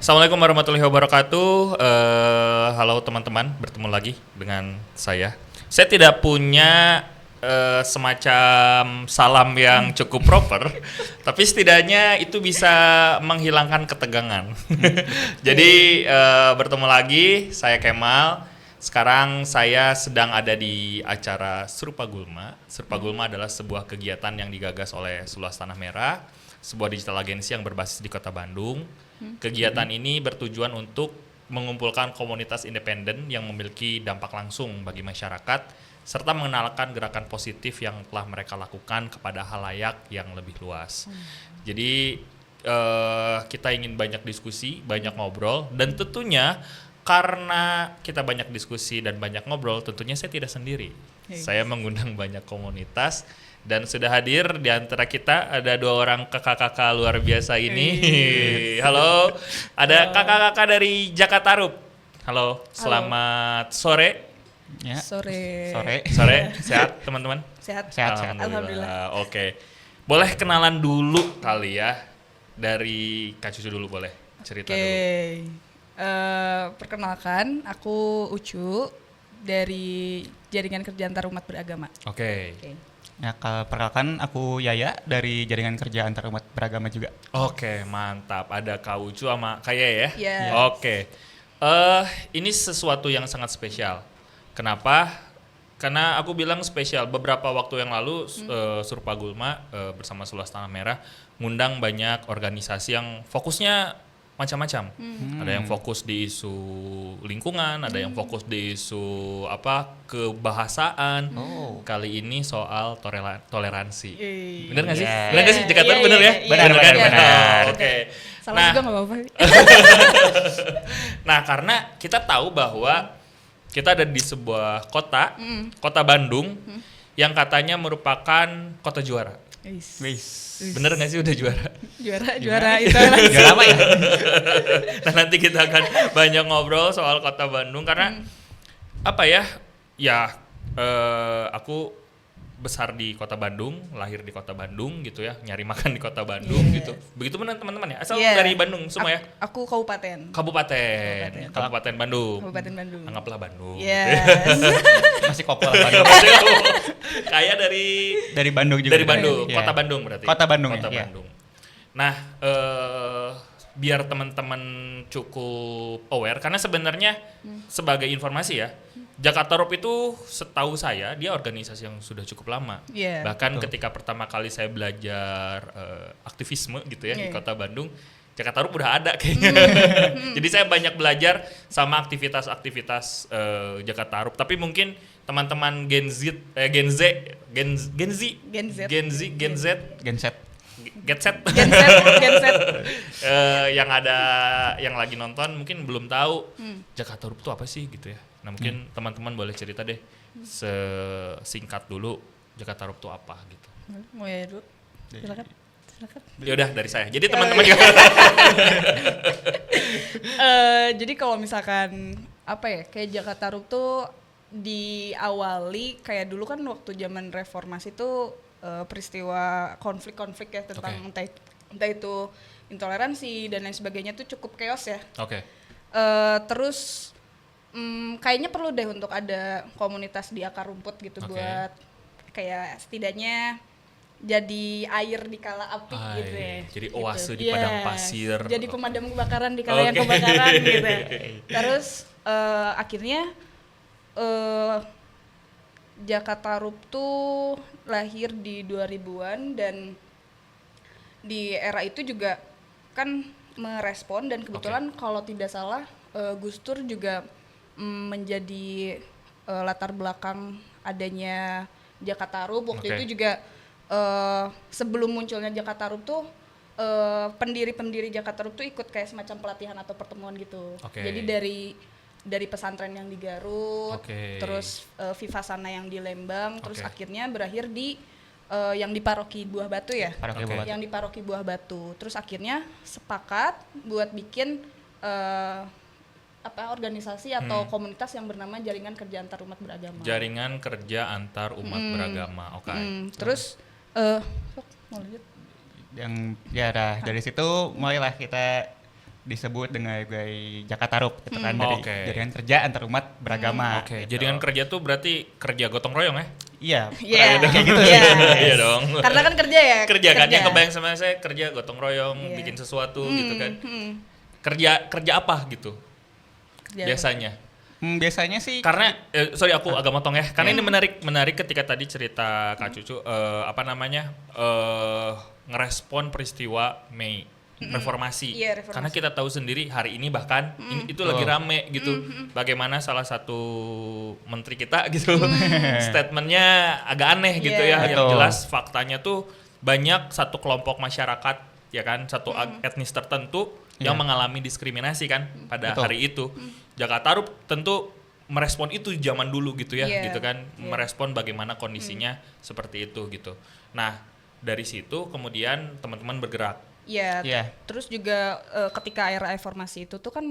Assalamualaikum warahmatullahi wabarakatuh. Halo teman-teman, bertemu lagi dengan saya. Saya tidak punya semacam salam yang cukup proper, tapi setidaknya itu bisa menghilangkan ketegangan. Jadi bertemu lagi, saya Kemal. Sekarang saya sedang ada di acara Serupa Gulma. Serupa Gulma adalah sebuah kegiatan yang digagas oleh Seluas Tanah Merah, sebuah digital agensi yang berbasis di Kota Bandung. Kegiatan ini bertujuan untuk mengumpulkan komunitas independen yang memiliki dampak langsung bagi masyarakat, serta mengenalkan gerakan positif yang telah mereka lakukan kepada halayak yang lebih luas. Jadi kita ingin banyak diskusi, banyak ngobrol, dan tentunya karena kita banyak diskusi dan banyak ngobrol, tentunya saya tidak sendiri. Saya mengundang banyak komunitas dan sudah hadir di antara kita ada dua orang kakak-kakak luar biasa ini. Halo, ada kakak-kakak dari Jakatarup. Halo, selamat sore. Ya. Sore. Sehat teman-teman? Sehat. Alhamdulillah. Oke. Boleh kenalan dulu kali ya, dari Kak Cucu dulu boleh cerita dulu. Perkenalkan, aku Ucu dari Jaringan Kerja Antar Umat Beragama. Oke. Ya, perkenalkan aku Yaya dari Jaringan Kerja Antar Umat Beragama juga. Oke, mantap. Ada Kak Ucu sama Kak Yaya ya? Yes. Oke. Ini sesuatu yang sangat spesial. Kenapa? Karena aku bilang spesial. Beberapa waktu yang lalu Serupa Gulma bersama Seluas Tanah Merah ngundang banyak organisasi yang fokusnya macam-macam. Ada yang fokus di isu lingkungan, ada yang fokus di isu kebahasaan. Kali ini soal toleransi. Bener nggak sih? Bener nggak sih? Jakarta bener ya? Bener. Oke. Salah juga nggak apa-apa. Nah, karena kita tahu bahwa kita ada di sebuah kota, kota Bandung, yang katanya merupakan kota juara. Bener nggak sih udah juara? Juara itu lah. Juara apa ya? Nah, nanti kita akan banyak ngobrol soal kota Bandung karena aku besar di kota Bandung, lahir di kota Bandung gitu ya, nyari makan di kota Bandung gitu. Begitu benar teman-teman ya? Asal dari Bandung semua ya? Aku Kabupaten Bandung. Kabupaten Bandung. Anggaplah Bandung. Yes. Masih kopel Bandung. Kayak Dari Bandung juga. dari Bandung, Iya. kota Bandung berarti. Kota Bandung Kota ya. Bandung. Nah, biar teman-teman cukup aware karena sebenarnya sebagai informasi ya, Jakatarup itu setahu saya dia organisasi yang sudah cukup lama. Yeah, Bahkan ketika pertama kali saya belajar aktivisme gitu ya di Kota Bandung, Jakatarup udah ada kayaknya. Jadi saya banyak belajar sama aktivitas-aktivitas Jakatarup. Tapi mungkin teman-teman Gen Z Genset yang lagi nonton mungkin belum tahu Jakatarup itu apa sih gitu ya. Nah, mungkin teman-teman boleh cerita deh sesingkat dulu Jakatarup itu apa gitu. Mau ya dulu? Silakan. Ya udah dari saya. Jadi teman-teman juga. Jadi kalau misalkan kayak Jakatarup tuh diawali kayak dulu kan waktu zaman reformasi tuh peristiwa konflik-konflik ya tentang entah itu intoleransi dan lain sebagainya tuh cukup chaos ya. Terus kayaknya perlu deh untuk ada komunitas di akar rumput gitu buat kayak setidaknya jadi air di kala api gitu ya. Jadi oase di padang pasir. Jadi pemadam kebakaran di kala yang kebakaran gitu. Terus akhirnya Jakatarup tuh lahir di 2000-an dan di era itu juga kan merespon dan kebetulan kalau tidak salah Gus Dur juga menjadi latar belakang adanya Jakatarup. Waktu itu juga sebelum munculnya Jakatarup tuh pendiri-pendiri Jakatarup tuh ikut kayak semacam pelatihan atau pertemuan gitu. Jadi dari pesantren yang di Garut, terus Vivasana yang di Lembang, terus akhirnya berakhir di yang di Paroki Buah Batu ya. Yang di Paroki Buah Batu. Terus akhirnya sepakat buat bikin organisasi atau komunitas yang bernama Jaringan Kerja Antar Umat Beragama. Jaringan Kerja Antar Umat Beragama. Terus mau lanjut? Yang ya dari situ mulailah kita disebut dengan Jakatarup gitu kan, dari Oke. jaringan kerja antar umat beragama. Oke, gitu. jaringan kerja tuh berarti kerja gotong royong ya? Iya. Iya. Kayak gitu. Iya. Iya dong. Karena kan kerja ya. Kerja kan yang kebayang sama saya kerja gotong royong, Iya. bikin sesuatu gitu kan. Kerja apa gitu Kerja. biasanya? Biasanya sih Karena sorry aku agak motong ya. Karena ini menarik ketika tadi cerita Kak Cucu ngerespon peristiwa Mei reformasi. Iya, reformasi. Karena kita tahu sendiri hari ini bahkan itu lagi rame gitu. Bagaimana salah satu menteri kita gitu statementnya agak aneh gitu ya. Iya. Yang Betul. jelas faktanya tuh banyak satu kelompok masyarakat ya kan, satu etnis tertentu yang mengalami diskriminasi kan pada Betul. hari itu. Jakatarup tentu merespon itu zaman dulu gitu ya, Iya, gitu kan, iya. merespon bagaimana kondisinya seperti itu gitu. Nah dari situ kemudian teman-teman bergerak. Iya. Iya. Terus juga ketika era reformasi itu tuh kan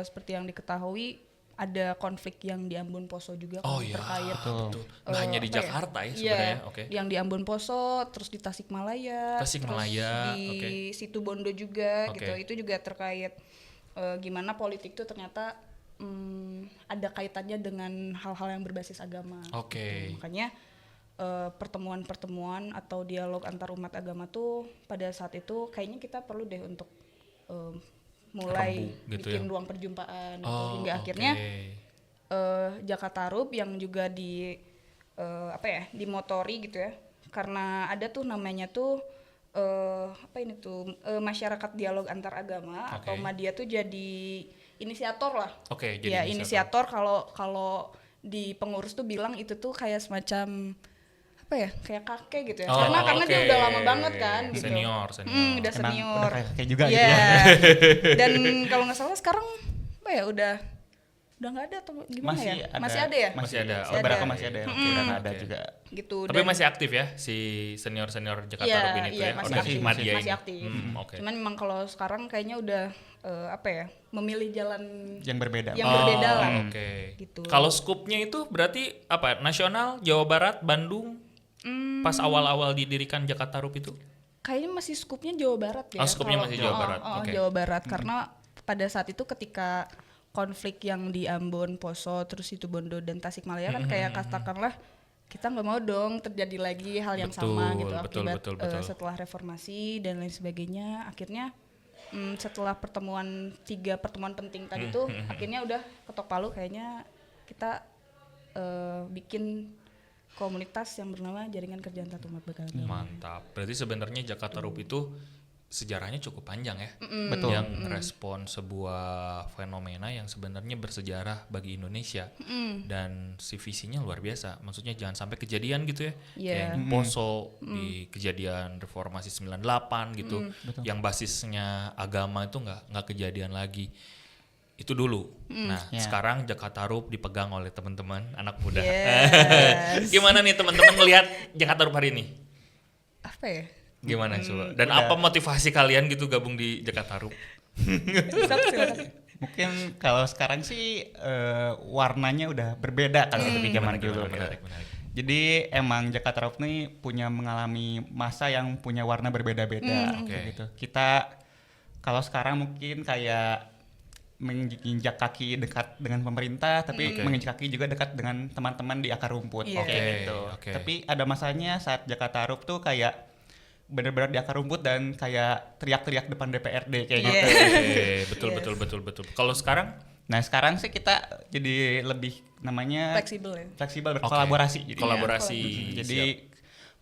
seperti yang diketahui ada konflik yang di Ambon Poso juga kan, Oh iya, terkait betul. Nggak hanya di apa ya? Jakarta ya Iya, sebenarnya. Oke. yang di Ambon Poso, terus di Tasikmalaya, Tasikmalaya, terus di oke. Situbondo juga Oke. gitu. Itu juga terkait gimana politik itu ternyata ada kaitannya dengan hal-hal yang berbasis agama. Oke. Gitu. Makanya pertemuan-pertemuan atau dialog antar umat agama tuh pada saat itu kayaknya kita perlu deh untuk mulai Rembu gitu bikin ya. ruang perjumpaan gitu. Oh, Hingga oke. akhirnya Jakatarup yang juga dimotori gitu ya, karena ada tuh namanya tuh masyarakat dialog antar agama Oke. atau Madia tuh jadi inisiator lah. Oke, Ya jadi inisiator kalau di pengurus tuh bilang itu tuh kayak semacam kayak kakek gitu ya. Oh, karena dia oke. udah lama banget kan gitu. Senior. Udah emang senior. udah kayak juga Iya. gitu ya. Dan kalau nggak salah sekarang udah nggak ada atau gimana ya? Masih ada ya? Masih ada. Masih Beberapa ada. masih ada yang Oke, udah oke. nggak ada juga. Gitu. Tapi masih aktif ya si senior Jakatarup ini tuh ya. Masih Organisasi aktif, Madya masih ini. aktif. Oke. Cuman memang kalau sekarang kayaknya udah memilih jalan Yang berbeda. yang berbeda lah. Oke. Gitu. Kalau skupnya itu berarti apa? Nasional, Jawa Barat, Bandung. Pas awal-awal didirikan Jakatarup itu. Kayaknya masih skupnya Jawa Barat ya. Oh, skupnya masih Jawa Barat, oke. Jawa Barat karena pada saat itu ketika konflik yang di Ambon, Poso, terus Situbondo dan Tasikmalaya kan kayak katakanlah kita nggak mau dong terjadi lagi hal yang sama Betul, gitu betul, akibat betul, betul. setelah reformasi dan lain sebagainya. Akhirnya setelah 3 pertemuan penting tadi tuh akhirnya udah ketok palu, kayaknya kita bikin komunitas yang bernama Jaringan Kerja Antar Umat Beragama. Mantap. Berarti sebenarnya Jakatarup itu sejarahnya cukup panjang ya. Betul. Yang merespon sebuah fenomena yang sebenarnya bersejarah bagi Indonesia. Dan si visinya luar biasa. Maksudnya jangan sampai kejadian gitu ya. Iya. Kayak yang Poso di kejadian reformasi 98 gitu. Yang basisnya agama itu nggak kejadian lagi. Itu dulu. Nah, Ya. sekarang Jakatarup dipegang oleh teman-teman anak muda. Yes. Gimana nih teman-teman melihat Jakatarup hari ini? Apa ya? Gimana coba? Dan udah. apa motivasi kalian gitu gabung di Jakatarup? Silakan. Mungkin kalau sekarang sih warnanya udah berbeda kalau dari zaman dulu. gitu. Menarik. Jadi emang Jakatarup nih punya mengalami masa yang punya warna berbeda-beda Oke. gitu. Kita kalau sekarang mungkin kayak menginjak kaki dekat dengan pemerintah, tapi menginjak kaki juga dekat dengan teman-teman di akar rumput. Iya. Kayak gitu. Oke. Tapi ada masanya saat Jakatarup tuh kayak benar-benar di akar rumput dan kayak teriak-teriak depan DPRD kayak Iya. gitu. Oke, betul. Kalau sekarang Nah sekarang sih kita jadi lebih namanya Fleksibel ya. berkolaborasi. jadinya. kolaborasi. Jadi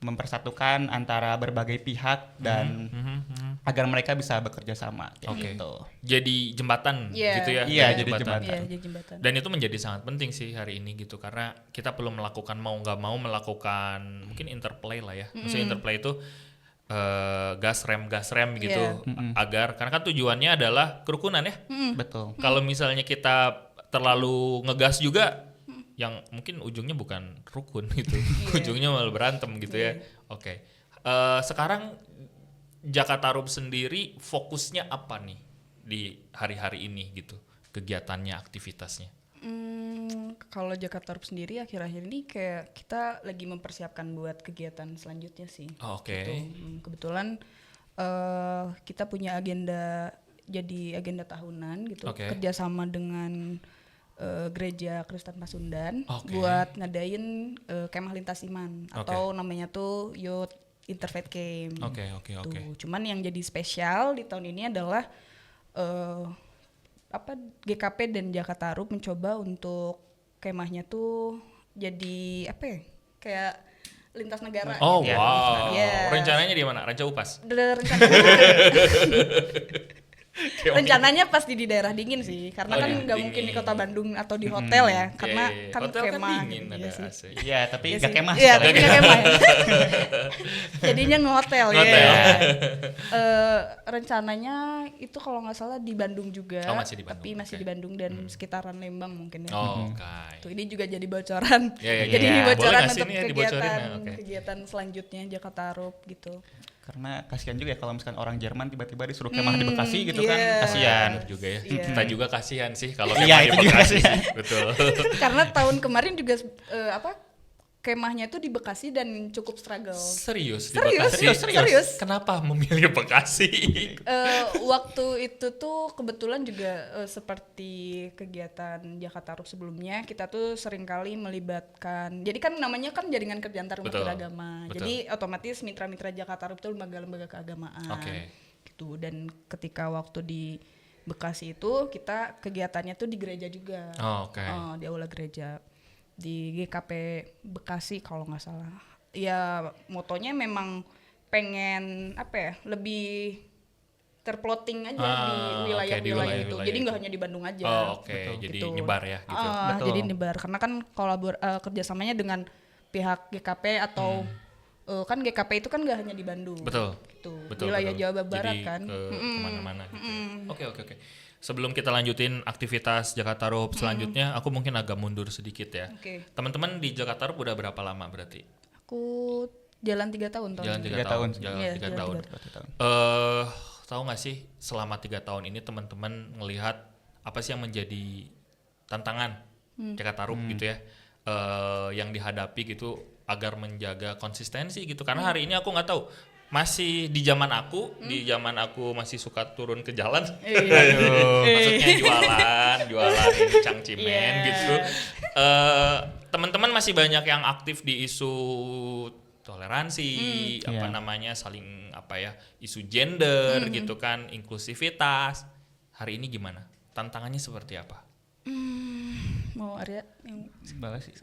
mempersatukan antara berbagai pihak dan agar mereka bisa bekerja sama kayak Oke. gitu. Jadi jembatan Iya. gitu ya. Iya, jadi jembatan. Iya, jadi jembatan. Dan itu menjadi sangat penting sih hari ini gitu, karena kita perlu melakukan mau nggak mau melakukan mungkin interplay lah ya. Maksudnya interplay itu gas rem gitu agar karena kan tujuannya adalah kerukunan ya. Betul. Kalau misalnya kita terlalu ngegas juga yang mungkin ujungnya bukan rukun gitu. Ujungnya malah berantem gitu ya. Oke. Sekarang Jakatarup sendiri fokusnya apa nih di hari-hari ini gitu? Kegiatannya, aktivitasnya. Kalau Jakatarup sendiri akhir-akhir ini kayak kita lagi mempersiapkan buat kegiatan selanjutnya sih. Oh, oke. Gitu. Kebetulan kita punya agenda jadi agenda tahunan gitu, Oke. kerjasama dengan Gereja Kristen Pasundan Oke. buat ngadain kemah lintas iman Oke. atau namanya tuh Youth Interfaith Camp. Oke. Tuh. Cuman yang jadi spesial di tahun ini adalah GKP dan Jakarta Rup mencoba untuk kemahnya tuh jadi apa ya? Kayak lintas negara. Oh gitu. wow. Yes. Rencananya di mana? Ranca Upas. Rencananya pasti di daerah dingin sih, karena Oh, kan di nggak dingin. mungkin di kota Bandung atau di hotel ya, karena Iya, kan hotel kemah kan dingin, gitu, ada iya sih. AC. Iya, tapi Iya gak sih. kemah. Iya, sekali. tapi nggak kemah. Jadinya ngehotel ya. Ngehotel. Rencananya itu kalau nggak salah di Bandung juga, Oh, masih di Bandung, tapi masih oke. di Bandung dan sekitaran Lembang mungkin ya. Oh, oke. Tuh ini juga jadi bocoran. Ya, ya, Jadi ya. ini Boleh bocoran nggak sih untuk ini ya dibocorin kegiatan ya? Oke. kegiatan selanjutnya Jakarta Rup gitu. Karena kasihan juga ya kalau misalkan orang Jerman tiba-tiba disuruh kemah di Bekasi gitu kan, iya. kasihan. Bener juga ya. Iya. Kita juga kasihan sih kalau Iya, kemah di itu juga Bekasi kasihan. sih. Betul. Karena tahun kemarin juga kemahnya itu di Bekasi dan cukup struggle. Serius di Serius, Bekasi? serius. Kenapa memilih Bekasi? Waktu itu tuh kebetulan juga seperti kegiatan Jakarta Rup sebelumnya, kita tuh seringkali melibatkan, jadi kan namanya kan jaringan kerja antar umat Betul, beragama, betul. jadi otomatis mitra-mitra Jakarta Rup itu lembaga-lembaga keagamaan. Oke. Gitu. Dan ketika waktu di Bekasi itu kita kegiatannya tuh di gereja juga. Oh, oke. Di aula gereja di GKP Bekasi kalau nggak salah. Ya motonya memang pengen lebih terploting aja di wilayah-wilayah itu. Jadi nggak hanya di Bandung aja. Oh, oke. Betul, Jadi gitu. nyebar ya gitu. Betul. Jadi nyebar karena kan kerjasamanya dengan pihak GKP atau kan GKP itu kan nggak hanya di Bandung. Betul. Gitu. Betul. Wilayah betul. Jawa Barat Jadi kan. kemana-mana gitu. Oke. Sebelum kita lanjutin aktivitas Jakarta Rup selanjutnya, aku mungkin agak mundur sedikit ya. Oke. Teman-teman di Jakarta Rup udah berapa lama berarti? Aku jalan 3 tahun tahun Jalan ini. 3 3 tahun. tahun. Jalan Iya, 3 jalan tahun. 3 tahun. Tahu nggak sih selama 3 tahun ini teman-teman ngelihat apa sih yang menjadi tantangan Jakarta Rup gitu ya, yang dihadapi gitu agar menjaga konsistensi gitu. Karena hari ini aku nggak tahu, masih di zaman aku masih suka turun ke jalan. Maksudnya jualan ini cangcimen Yeah. gitu. Teman-teman masih banyak yang aktif di isu toleransi, saling isu gender gitu kan, inklusivitas. Hari ini gimana? Tantangannya seperti apa? Mau Arya yang Balas sih.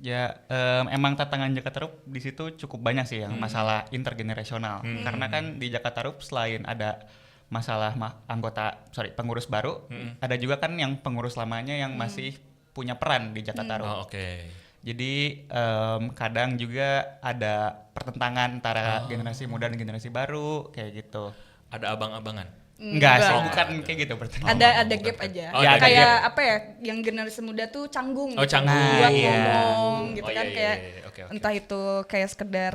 Ya emang tantangan Jakarta Rup di situ cukup banyak sih yang masalah intergenerasional. Karena kan di Jakarta Rup selain ada masalah pengurus baru, ada juga kan yang pengurus lamanya yang masih punya peran di Jakarta Rup. Oh, oke. Jadi kadang juga ada pertentangan antara generasi muda dan generasi baru kayak gitu. Ada abang-abangan. Enggak sih, Enggak. bukan kayak gitu pertentangan. ada gap aja. Oh, ada Kayak gap. apa ya? Yang generasi muda tuh canggung. Oh, gitu. canggung. Buat Nah, iya. ngomong gitu Oh, kan, iya, kayak iya. Oke. entah itu kayak sekedar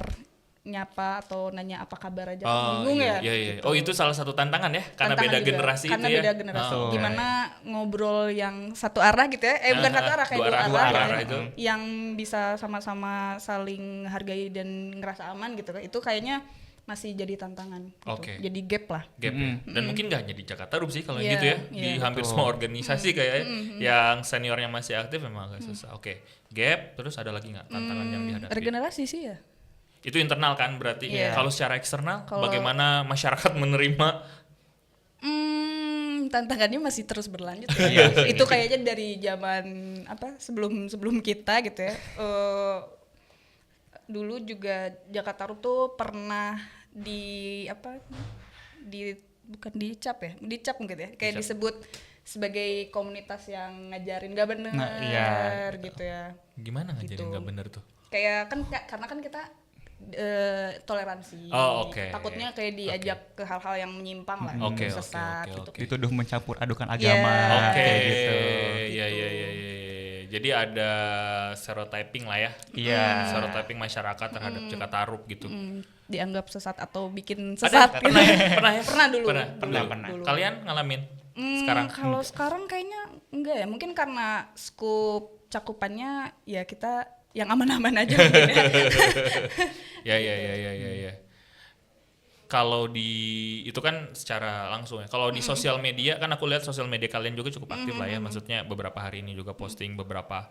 nyapa atau nanya apa kabar aja, Oh, bingung iya, ya. iya, iya. gitu. Oh, itu salah satu tantangan ya, karena Tantangan beda juga. generasi Karena itu ya. beda generasi. Oh, Gimana ngobrol yang satu arah gitu ya? Bukan satu arah, kayak dua arah, arah ya. itu. Yang bisa sama-sama saling hargai dan ngerasa aman gitu kan. Itu kayaknya masih jadi tantangan gitu. Oke. Jadi gap lah. Gap ya. Dan mungkin gak hanya di Jakarta Rup sih kalau Iya, gitu ya. iya. Di hampir semua organisasi kayak yang seniornya masih aktif memang agak susah. Oke. Gap, terus ada lagi nggak tantangan yang dihadapi? Regenerasi sih ya. Itu internal kan berarti. Iya. Kalau secara eksternal Kalau- bagaimana masyarakat menerima? Tantangannya masih terus berlanjut Iya, ya. Itu kayaknya dari zaman sebelum kita gitu ya. Dulu juga Jakarta Rup tuh pernah bukan dicap mungkin ya. Kayak Dicap. disebut sebagai komunitas yang ngajarin gak bener Nah, iya. gitu ya. Gimana ngajarin Gitu. nggak bener tuh? Kayak kan karena kan kita toleransi. Oh, oke. Takutnya kayak diajak ke hal-hal yang menyimpang lah, Oke, sesat oke, gitu. oke. Dituduh mencampur adukan Iya. agama Oke. kayak gitu. Iya. Jadi ada stereotyping lah ya. Iya. Stereotyping masyarakat terhadap Jakarta Rup gitu. Dianggap sesat atau bikin Ada? sesat gitu. Pernah ya? Pernah ya? Pernah dulu. Pernah. Kalian ngalamin? Sekarang? Kalau sekarang kayaknya enggak ya. Mungkin karena skup cakupannya ya kita yang aman-aman aja mungkin ya. Ya. kalau di itu kan secara langsung ya. Kalau di sosial media kan aku lihat sosial media kalian juga cukup aktif lah ya. Maksudnya beberapa hari ini juga posting beberapa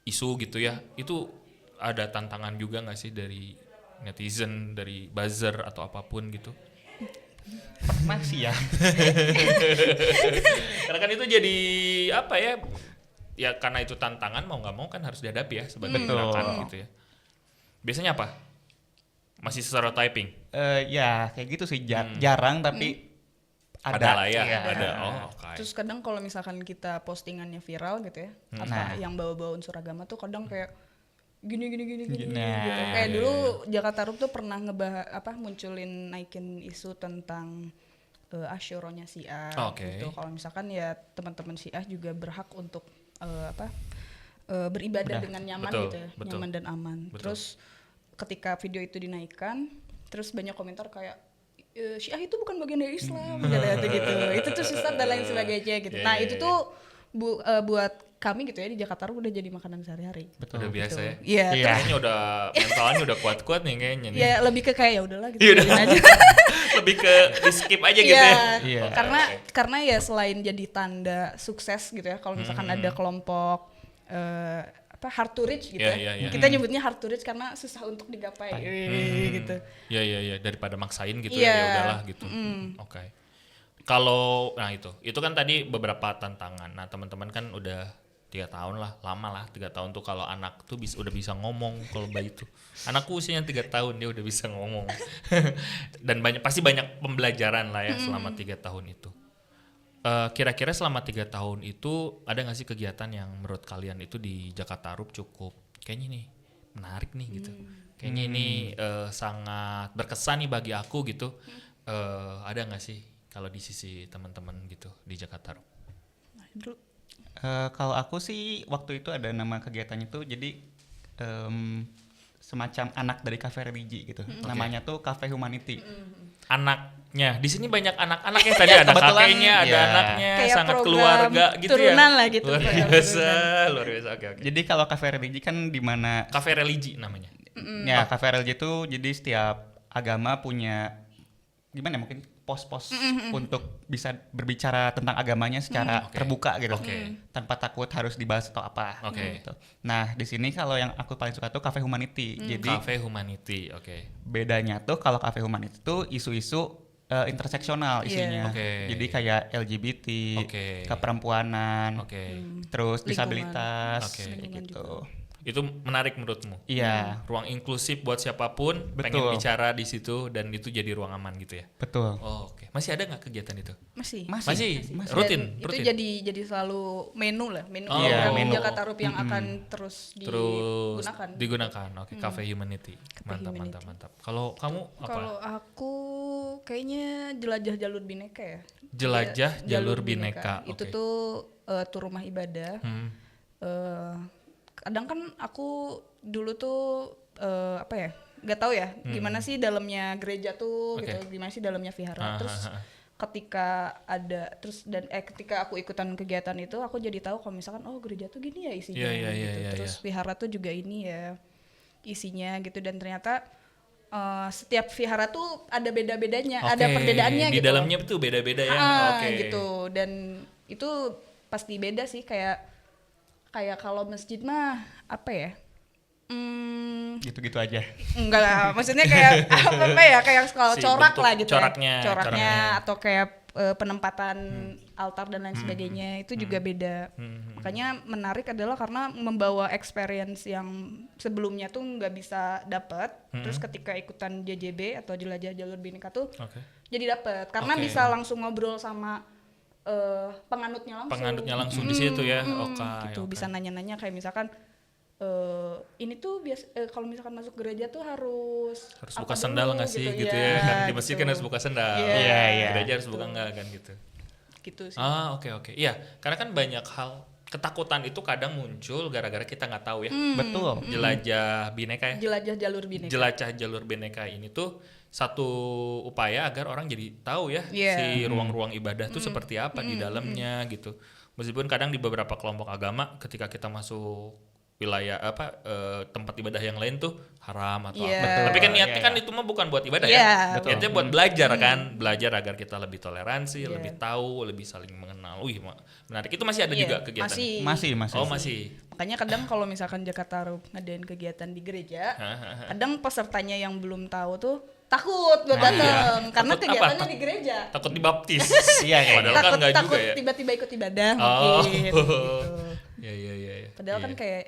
isu gitu ya. Itu ada tantangan juga nggak sih dari netizen, dari buzzer atau apapun gitu? Masih ya. Karena kan itu jadi apa ya? Ya karena itu tantangan mau nggak mau kan harus dihadapi ya sebagai Betul. gerakan gitu ya. Biasanya apa? Masih stereotyping? Ya kayak gitu sih, jarang tapi ada Lah ya, iya. ada. Oh, oke. Terus kadang kalau misalkan kita postingannya viral gitu ya, apa yang bawa-bawa unsur agama tuh kadang kayak gini Nah, gitu. Kayak iya, dulu Jakarta Rup tuh pernah munculin naikin isu tentang Asyuronya Syiah Oke. gitu. Kalau misalkan ya teman-teman Syiah juga berhak untuk beribadah dengan nyaman Betul, gitu ya, betul. nyaman dan aman. Betul. Terus ketika video itu dinaikkan, terus banyak komentar kayak Syiah itu bukan bagian dari Islam gitu. Itu tuh sesat dan lain sebagainya gitu. Iya, Nah, iya, itu iya. tuh buat kami gitu ya di Jakarta udah jadi makanan sehari-hari. Udah biasa ya. Iya, Iya. Kayaknya udah mentalnya udah kuat-kuat nih kayaknya nih. ya lebih ke kayak ya udahlah gitu. Iya, biarin aja. Lebih ke di skip aja gitu Iya, ya. Iya. karena ya selain jadi tanda sukses gitu ya, kalau misalkan ada kelompok hard to reach gitu Iya, iya. kita nyebutnya hard to reach karena susah untuk digapai gitu. Iya, daripada maksain gitu Iya. ya udahlah gitu. Oke. Kalau nah itu kan tadi beberapa tantangan. Nah, teman-teman kan udah 3 tahun lah, lama lah 3 tahun tuh kalau anak tuh udah bisa ngomong kalau bayi tuh. Anakku usianya 3 tahun dia udah bisa ngomong. Dan pasti banyak pembelajaran lah ya selama 3 tahun itu. Kira-kira selama 3 tahun itu ada nggak sih kegiatan yang menurut kalian itu di Jakarta Rup cukup kayaknya nih menarik nih gitu. Kayaknya ini sangat berkesan nih bagi aku gitu. Ada nggak sih kalau di sisi teman-teman gitu di Jakarta Rup? Kalau aku sih waktu itu ada nama kegiatannya tuh jadi semacam anak dari Cafe Religi gitu. Namanya tuh Cafe Humanity. Anaknya di sini banyak anak-anak ya tadi ada Kebetulan, kakeknya, ada ya. anaknya, Kayak sangat program keluarga gitu ya. turunan lah gitu, Luar program biasa, luar biasa. Oke. Jadi kalau Cafe Religi kan di mana Cafe religi namanya. ya Cafe Religi itu jadi setiap agama punya gimana ya, mungkin pos-pos untuk bisa berbicara tentang agamanya secara Oke. terbuka gitu. Oke. Tanpa takut harus dibahas atau apa. Oke. Gitu. Nah, di sini kalau yang aku paling suka tuh Cafe Humanity. Jadi Cafe Humanity, oke. bedanya tuh kalau Cafe Humanity tuh isu-isu interseksional isinya. Oke. Jadi kayak LGBT, Oke. keperempuanan, Oke. terus Lingkungan. disabilitas Oke. kayak Lingkungan gitu. Itu menarik menurutmu? Iya, Ruang inklusif buat siapapun pengen Betul. bicara di situ dan itu jadi ruang aman gitu ya. betul. Oh, oke. Masih ada nggak kegiatan itu? Masih. Masih. Dan Rutin. itu jadi selalu menu Oh, iya, program menu. Jakarta Rup yang akan terus digunakan. Oke, Cafe Humanity. Mantap, Humanity. mantap. Kalau kamu apa? Kalau aku kayaknya jelajah jalur bineka ya. Jelajah Iya, jalur bineka. Itu Oke. tuh tur rumah ibadah. Kadang kan aku dulu tuh nggak tahu ya gimana sih dalamnya gereja tuh Oke. gitu, gimana sih dalamnya vihara. Terus ah. ketika aku ikutan kegiatan itu aku jadi tahu kalau misalkan gereja tuh gini ya isinya Iya, gitu. iya, Terus iya. vihara tuh juga ini ya isinya gitu, dan ternyata setiap vihara tuh ada beda-bedanya, ada Oke, perbedaannya di gitu. dalamnya tuh beda-beda ya. Oke. Gitu. Dan itu pasti beda sih, kayak kalau masjid mah apa ya? Gitu-gitu aja. Enggak lah, maksudnya kayak apa ya, kayak kalau Si corak bentuk lah gitu coraknya, ya. Coraknya atau kayak penempatan altar dan lain sebagainya itu juga beda. Makanya menarik adalah karena membawa experience yang sebelumnya tuh nggak bisa dapet, terus ketika ikutan JJB atau jelajah jalur bineka tuh Oke. jadi dapet karena Oke. bisa langsung ngobrol sama penganutnya langsung. Penganutnya langsung di situ ya. Oke. Gitu, oke. bisa nanya-nanya kayak misalkan ini tuh kalau misalkan masuk gereja tuh harus buka apa sendal dulu nggak sih gitu ya, kan di masjid kan harus buka sendal. Iya, iya. Gereja harus buka nggak kan gitu. gitu sih. Oke. Iya, karena kan banyak hal ketakutan itu kadang muncul gara-gara kita nggak tahu ya. Betul. Jelajah bineka ya. Jelajah jalur bineka. Jelajah jalur bineka ini tuh satu upaya agar orang jadi tahu ya Iya. si ruang-ruang ibadah tuh seperti apa di dalamnya gitu. Meskipun kadang di beberapa kelompok agama ketika kita masuk wilayah tempat ibadah yang lain tuh haram atau Iya. apa. Betul. Tapi kan niatnya Iya, kan iya. itu mah bukan buat ibadah Iya, ya. betul. Niatnya buat belajar kan, belajar agar kita lebih toleransi, Iya. lebih tahu, lebih saling mengenal. Wih, menarik. Itu masih ada Iya, juga kegiatan. masih. Masih. Oh, masih. Makanya kadang kalau misalkan Jakarta Rup ngadain kegiatan di gereja, kadang pesertanya yang belum tahu tuh takut buat datang karena Takut kegiatannya apa? di gereja. Takut dibaptis. Iya, kayak Padahal kan enggak takut juga ya. tiba-tiba ikut ibadah Oh. mungkin gitu. Iya. Padahal kan kayak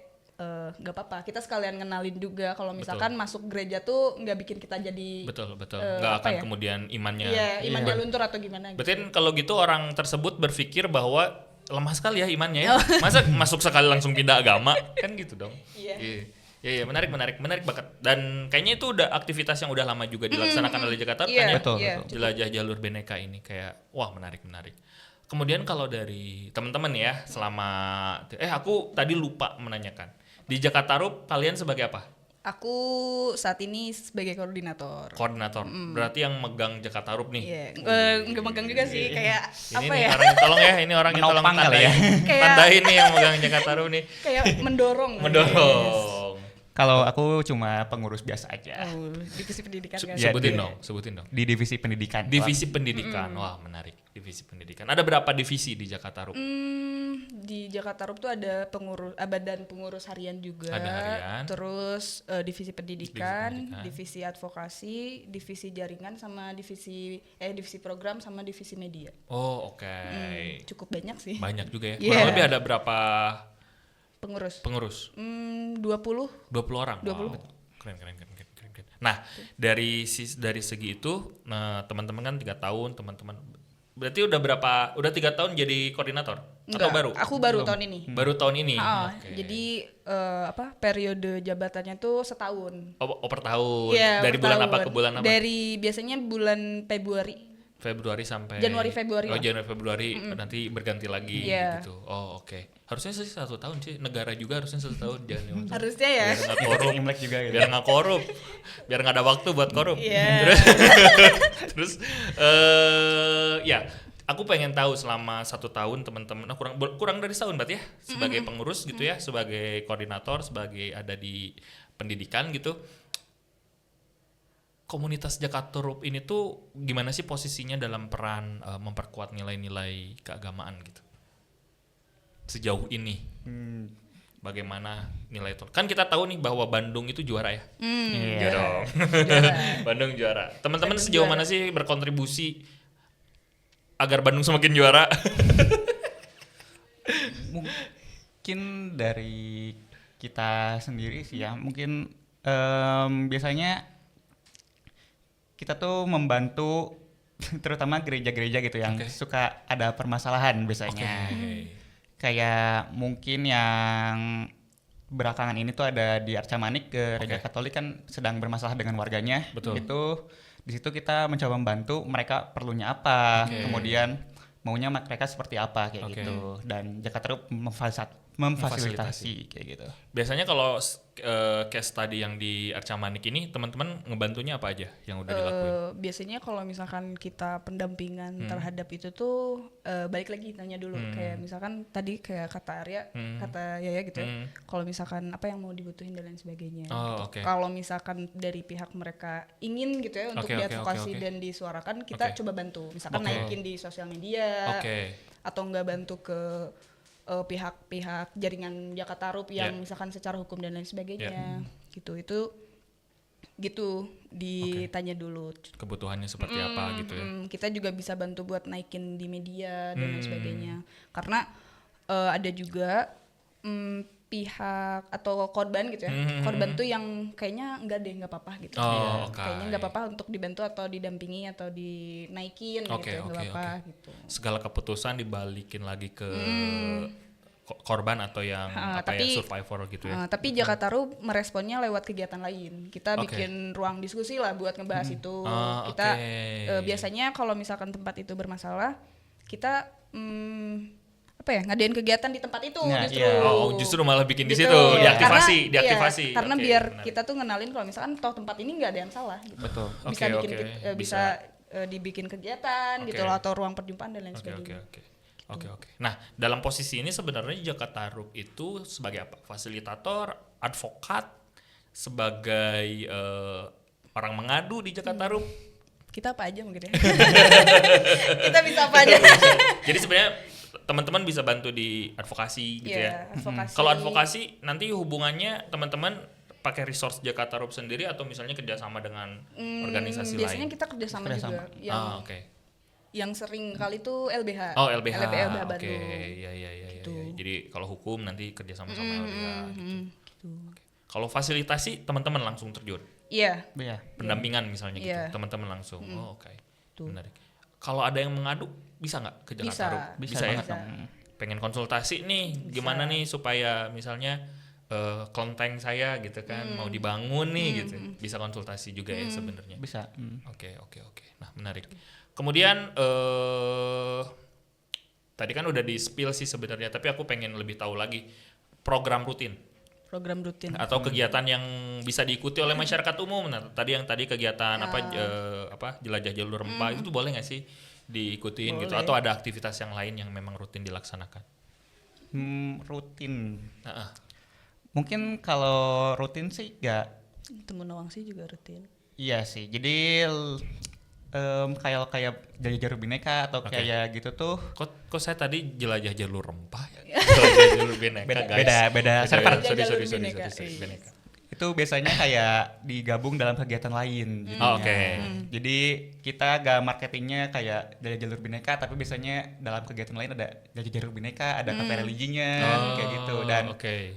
nggak apa-apa, kita sekalian ngenalin juga kalau misalkan masuk gereja tuh nggak bikin kita jadi Betul. Nggak apa akan ya? kemudian imannya. imannya luntur atau gimana gitu. Berarti kan kalau gitu orang tersebut berpikir bahwa lemah sekali ya imannya ya. Masa masuk sekali langsung pindah agama? Kan gitu dong. Iya. Iya, menarik banget. Dan kayaknya itu udah aktivitas yang udah lama juga dilaksanakan oleh Jakarta Iya, kan ya. Betul. Jelajah jalur Bhinneka ini kayak wah menarik. Kemudian kalau dari teman-teman ya selama aku tadi lupa menanyakan. Di Jakarta Rup kalian sebagai apa? Aku saat ini sebagai koordinator. Koordinator. Berarti yang megang Jakarta Rup nih. Iya, nggak megang juga sih, kayak Ini apa nih ya? orang yang tolong ya, ini orang yang tolong Menopang kali tandain. ya. Kayak- Tandain nih yang megang Jakarta Rup nih. Kayak mendorong. Mendorong. Kalau aku cuma pengurus biasa aja. Oh, divisi pendidikan kan. Ya, Sebutin di- dong. Di divisi pendidikan. Divisi pendidikan. Wah, menarik. Divisi pendidikan. Ada berapa divisi di Jakarta Rup? Di Jakarta Rup tuh ada badan pengurus harian juga. Ada harian. Terus divisi pendidikan, pendidikan. divisi advokasi, divisi jaringan sama divisi program sama divisi media. Oh, oke. Cukup banyak sih. Banyak juga ya. Iya. Kurang lebih ada berapa Pengurus. pengurus? 20. 20 orang. 20. Wow. Keren. Nah, dari segi itu, teman-teman kan 3 tahun, teman-teman. Berarti udah 3 tahun jadi koordinator atau baru? Aku baru tahun ini. Baru tahun ini. Oke. Jadi periode jabatannya tuh setahun. Oh, per tahun. Iya, Dari per bulan tahun. apa ke bulan apa? Dari biasanya bulan Februari sampai Januari-Februari Oh, lah. Januari-Februari nanti berganti lagi Iya. gitu. Oh, oke. Harusnya sih 1 tahun sih. Negara juga harusnya 1 tahun jangan 5 tahun. Harusnya ya. Biar nggak korup. Imlek juga gitu. Biar nggak korup. Biar nggak ada waktu buat korup. Iya. Terus ya, aku pengen tahu selama 1 tahun teman-teman kurang dari setahun berarti ya sebagai pengurus gitu ya, sebagai koordinator, sebagai ada di pendidikan gitu. Komunitas Jakarta Rup ini tuh gimana sih posisinya dalam peran memperkuat nilai-nilai keagamaan gitu? Sejauh ini bagaimana nilai itu? Kan kita tahu nih bahwa Bandung itu juara ya. Iya dong. Bandung juara. Teman-teman Bandung sejauh juara. mana sih berkontribusi agar Bandung semakin juara? Mungkin dari kita sendiri sih ya, mungkin biasanya kita tuh membantu terutama gereja-gereja gitu yang Oke. suka ada permasalahan biasanya. Kayak mungkin yang belakangan ini tuh ada di Arca Manik, gereja Oke. Katolik kan sedang bermasalah dengan warganya. Betul. Itu di situ kita mencoba membantu mereka perlunya apa, Oke. kemudian maunya mereka seperti apa kayak Oke. gitu. Dan Jakarta Rup memfasilitasi kayak gitu. Biasanya kalau case tadi yang di Arca Manik ini teman-teman ngebantunya apa aja yang udah dilakuin? Biasanya kalau misalkan kita pendampingan terhadap itu tuh balik lagi tanya dulu kayak misalkan tadi kayak kata Arya, kata Yaya gitu ya. Kalau misalkan apa yang mau dibutuhin dan lain sebagainya. Oh, gitu. oke. Kalau misalkan dari pihak mereka ingin gitu ya untuk Oke, diadvokasi oke. dan disuarakan, kita Oke. coba bantu. Misalkan Oke. naikin di sosial media Oke. atau enggak bantu ke pihak-pihak jaringan Jakarta Rup yang Yeah. misalkan secara hukum dan lain sebagainya. Gitu. Itu gitu ditanya dulu. Kebutuhannya seperti apa gitu ya? Kita juga bisa bantu buat naikin di media dan lain sebagainya. Karena ada juga pihak atau korban gitu ya. Korban tuh yang kayaknya nggak apa-apa gitu. Oh, oke. Kayaknya nggak apa-apa untuk dibantu atau didampingi atau dinaikin Oke, gitu, nggak oke, apa-apa oke. gitu. Segala keputusan dibalikin lagi ke korban atau yang survivor gitu ya. Tapi Jakarta Rup meresponnya lewat kegiatan lain. Kita Oke. bikin ruang diskusi lah buat ngebahas itu. Ah, Kita oke. biasanya kalau misalkan tempat itu bermasalah, kita ngadain kegiatan di tempat itu Nah, justru. iya. Oh, justru malah bikin di Gitu. situ, diaktifasi. Karena Oke, biar benar. kita tuh ngenalin kalau misalkan toh tempat ini nggak ada yang salah. Gitu. Betul. Bisa Oke, bikin oke. bisa dibikin kegiatan Oke. gitu loh atau ruang perjumpaan dan lain Oke, sebagainya. oke. Oke. Nah, dalam posisi ini sebenarnya Jakatarup itu sebagai apa? Fasilitator, advokat, sebagai orang mengadu di Jakatarup. Kita apa aja mungkin ya. Kita bisa apa aja. Jadi sebenarnya teman-teman bisa bantu di advokasi gitu ya. Advokasi. Kalau advokasi nanti hubungannya teman-teman pakai resource Jakatarup sendiri atau misalnya kerjasama dengan organisasi biasanya lain? kita kerjasama juga. Oke. Yang sering kali itu LBH. Oh, LBH. LBH Oke, Bandung. iya. Gitu. Jadi kalau hukum nanti kerjasama sama LBH gitu. Gitu. Oke. Kalau fasilitasi teman-teman langsung terjun. Iya. Iya. Pendampingan misalnya gitu. Iya. Teman-teman langsung. Oh, oke. Tuh. Menarik. Kalau ada yang mengadu bisa nggak ke Jakatarup? Bisa ya. banget dong. Pengen konsultasi nih, gimana nih supaya misalnya kelenteng saya gitu kan mau dibangun nih gitu. Bisa konsultasi juga ya sebenarnya. Bisa. Oke. Nah, menarik. Kemudian tadi kan udah di spill sih sebenarnya, tapi aku pengen lebih tahu lagi program rutin atau kegiatan yang bisa diikuti oleh masyarakat umum. Nah, tadi kegiatan jelajah jalur rempah itu boleh nggak sih diikutin gitu, atau ada aktivitas yang lain yang memang rutin dilaksanakan? Rutin. Mungkin kalau rutin sih nggak. Temu Nawangsi juga rutin. Iya sih. Jadi kayak jelajah bineka atau kayak gitu tuh. Kok saya tadi jelajah jalur rempah ya? Jelajah jalur bineka, guys. Beda server. Sorry, Bineka. bineka. Itu biasanya kayak digabung dalam kegiatan lain. Oke. Jadi kita gak marketingnya kayak dari jalur bineka, tapi biasanya dalam kegiatan lain ada dari jalur bineka, ada kafe religinya, kayak gitu. Dan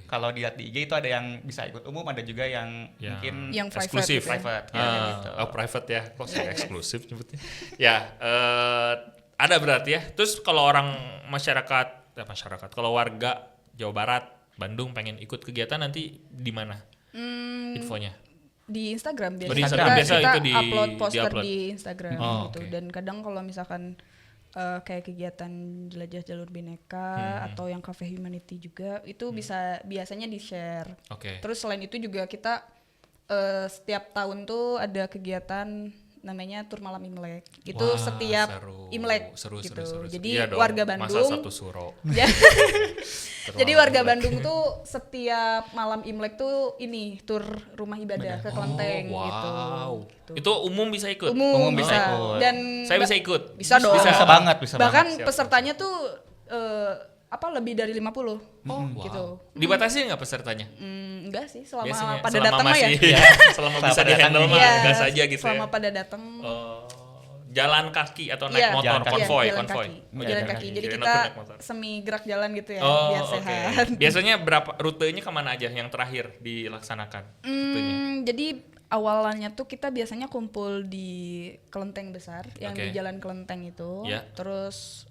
kalau dilihat di IG itu ada yang bisa ikut umum, ada juga yang mungkin yang eksklusif, private. Gitu. Private ya, kok saya eksklusif nyebutnya. Ya, ada berarti ya. Terus kalau orang masyarakat, kalau warga Jawa Barat, Bandung pengen ikut kegiatan nanti di mana? Infonya di Instagram biasa. Di Instagram biasa kita itu upload poster di-upload. di Instagram gitu. Okay. Dan kadang kalau misalkan kayak kegiatan jelajah jalur bineka atau yang cafe humanity juga itu biasanya di share. Terus selain itu juga kita setiap tahun tuh ada kegiatan namanya Tur Malam Imlek. Itu setiap Imlek gitu. Jadi iya dong, warga Bandung masa satu suro. Jadi warga Bandung tuh setiap malam Imlek tuh ini tur rumah ibadah ke Kelenteng gitu. Itu umum bisa ikut? Umum bisa ikut. Dan saya bisa ikut? Bisa dong. Bisa banget. Bahkan pesertanya tuh lebih dari 50 gitu. Dibatasi nggak pesertanya? Enggak sih, selama Biasanya, pada selama datang masih, ya. selama bisa di-handle mah gas aja gitu selama ya. pada datang. Jalan kaki atau naik motor, konvoy. Jalan kaki. Jadi Kirain kita aku naik motor. semi gerak jalan gitu ya, biar Oke. sehat. Biasanya berapa rutenya kemana aja yang terakhir dilaksanakan? Jadi awalannya tuh kita biasanya kumpul di Kelenteng Besar yang di Jalan Kelenteng itu, terus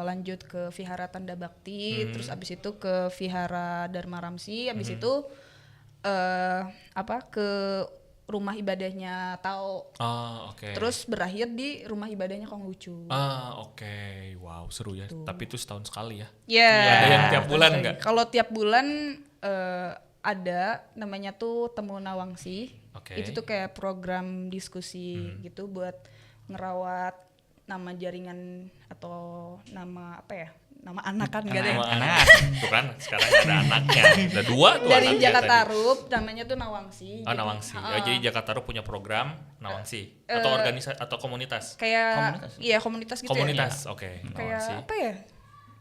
lanjut ke Vihara Tanda Bakti, terus abis itu ke Vihara Dharma Ramsi, abis itu ke rumah ibadahnya Tao. Terus berakhir di rumah ibadahnya Konghucu. Wow, seru ya. Tapi itu setahun sekali ya. Ada yang tiap bulan nggak? Kalau tiap bulan ada namanya tuh Temu Nawangsi. Itu tuh kayak program diskusi gitu buat ngerawat nama jaringan atau nama nama anak kan enggak deh. Anak. Tuh kan sekarang ada anaknya. Ada 2 tuh dari anaknya Jakatarup namanya tuh Nawangsi. Nawangsi. Jadi Jakatarup punya program Nawangsi atau organisasi atau komunitas. Kayak komunitas gitu komunitas. ya. Kayak Nawangsi. Apa ya?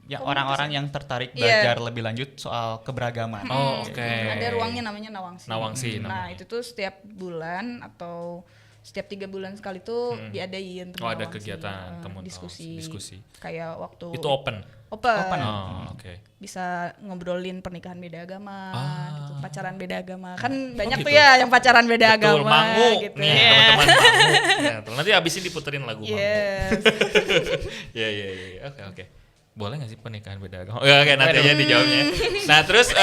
Ya orang-orang yang tertarik belajar lebih lanjut soal keberagaman. Ada ruangnya namanya Nawangsi. Nah, itu tuh setiap bulan atau setiap 3 bulan sekali tuh diadain ada kegiatan diskusi. Kayak waktu itu open. Bisa ngobrolin pernikahan beda agama, gitu, pacaran beda agama. Kan banyak gitu. tuh ya yang pacaran beda agama Mangu. gitu. Nih, teman-teman Mangu. Nanti abis ini diputerin lagu Mangu. Iya. Oke. Boleh nggak sih pernikahan beda agama? Oke, nanti aja dijawabnya. Nah, terus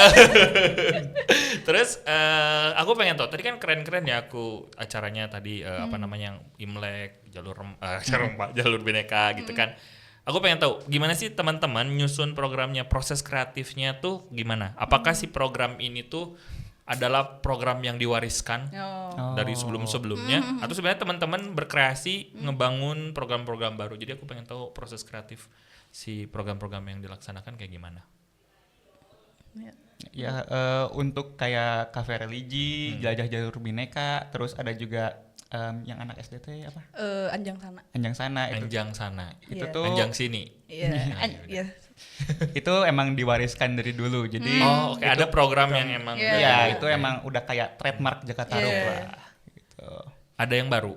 aku pengen tahu. Tadi kan keren-keren ya aku acaranya tadi yang Imlek, jalur bineka gitu kan. Aku pengen tahu gimana sih teman-teman nyusun programnya, proses kreatifnya tuh gimana? Apakah si program ini tuh adalah program yang diwariskan Oh. dari sebelum-sebelumnya, atau sebenarnya teman-teman berkreasi ngebangun program-program baru. Jadi aku pengen tahu proses kreatif si program-program yang dilaksanakan kayak gimana. Ya untuk kayak kafe religi, jelajah jalur bineka, terus ada juga yang anak SDT apa? Anjang sana. Anjang sana itu. Anjang sana, Itu Iya. tuh Anjang sini. Iya. Iya. itu emang diwariskan dari dulu. Jadi Oh, oke, ada program yang emang Iya. ya itu emang udah kayak trademark Jakarta Rup Iya. lah. Gitu. ada yang baru